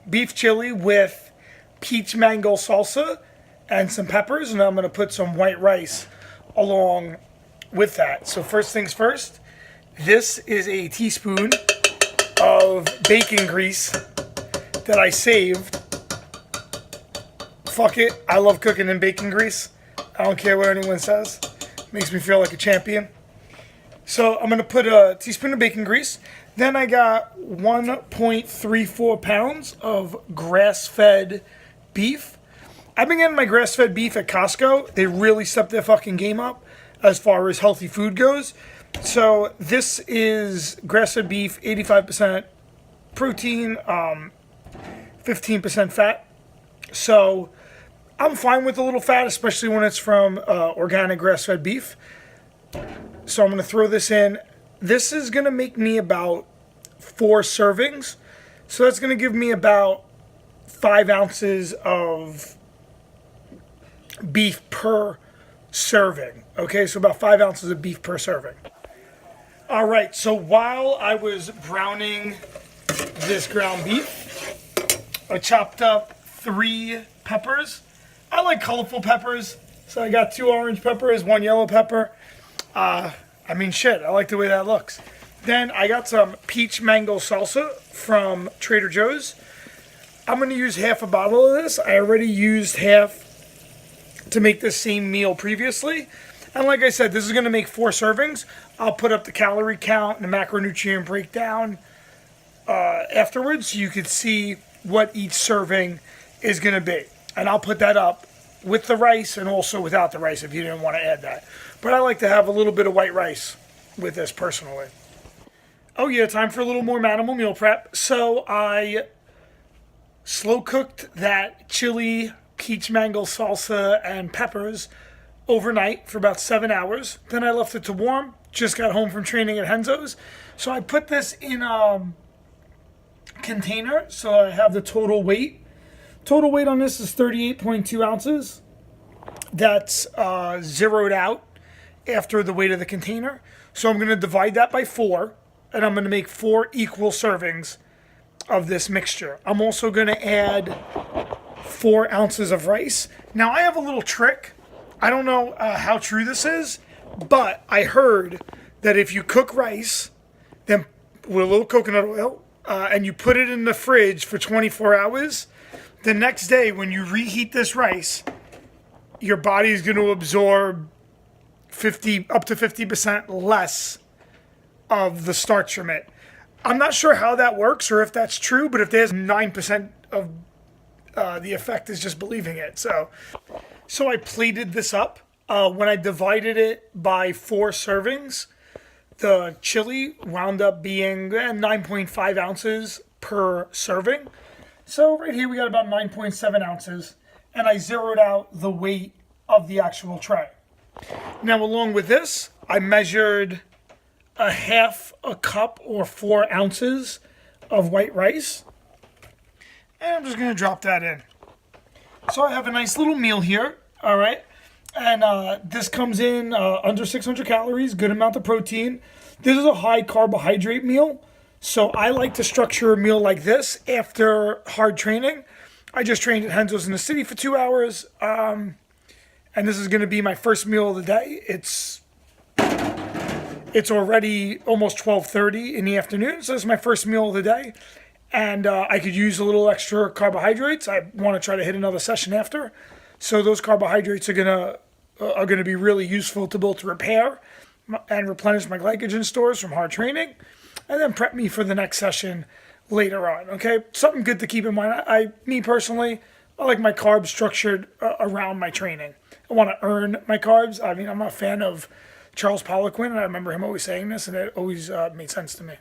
beef chili with peach mango salsa and some peppers, and I'm going to put some white rice along with that. So first things first, this is a teaspoon of bacon grease that I saved. Fuck it, I love cooking in bacon grease. I don't care what anyone says. Makes me feel like a champion. So I'm going to put a teaspoon of bacon grease. Then I got 1.34 pounds of grass-fed beef. I've been getting my grass-fed beef at Costco. They really stepped their fucking game up as far as healthy food goes. So this is grass-fed beef, 85% protein, 15% fat. So I'm fine with a little fat, especially when it's from organic grass-fed beef. So I'm going to throw this in. This is going to make me about 4 servings. So that's going to give me about 5 ounces of beef per serving. Okay, so about 5 ounces of beef per serving. All right, so while I was browning this ground beef, I chopped up 3 peppers. I like colorful peppers, so I got 2 orange peppers, 1 yellow pepper. I mean, shit, I like the way that looks. Then I got some peach mango salsa from Trader Joe's. I'm going to use half a bottle of this. I already used half to make this same meal previously. And like I said, this is going to make 4 servings. I'll put up the calorie count and the macronutrient breakdown afterwards, so you can see what each serving is going to be. And I'll put that up with the rice and also without the rice if you didn't want to add that. But I like to have a little bit of white rice with this personally. Oh yeah, time for a little more Manimal meal prep. So I slow cooked that chili, peach mango salsa, and peppers overnight for about 7 hours. Then I left it to warm. Just got home from training at Henzo's. So I put this in a container so I have the total weight. Total weight on this is 38.2 ounces. That's zeroed out after the weight of the container. So I'm going to divide that by 4, and I'm going to make 4 equal servings of this mixture. I'm also going to add 4 ounces of rice. Now I have a little trick. I don't know how true this is, but I heard that if you cook rice, then with a little coconut oil, and you put it in the fridge for 24 hours, the next day when you reheat this rice, your body is going to absorb up to 50% less of the starch from it. I'm not sure how that works or if that's true, but if there's 9% of the effect is just believing it. So I plated this up. When I divided it by 4 servings, the chili wound up being 9.5 ounces per serving. So right here we got about 9.7 ounces, and I zeroed out the weight of the actual tray. Now along with this, I measured a half a cup or 4 ounces of white rice, and I'm just going to drop that in. So I have a nice little meal here, all right? And this comes in under 600 calories, good amount of protein. This is a high carbohydrate meal, so I like to structure a meal like this after hard training. I just trained at Henzo's in the city for 2 hours, and this is going to be my first meal of the day. It's already almost 12:30 in the afternoon, so this is my first meal of the day. And I could use a little extra carbohydrates. I want to try to hit another session after. So those carbohydrates are gonna be really useful to both repair and replenish my glycogen stores from hard training, and then prep me for the next session later on. Okay, something good to keep in mind. Me personally, I like my carbs structured around my training. I want to earn my carbs. I mean, I'm a fan of Charles Poliquin, and I remember him always saying this, and it always made sense to me.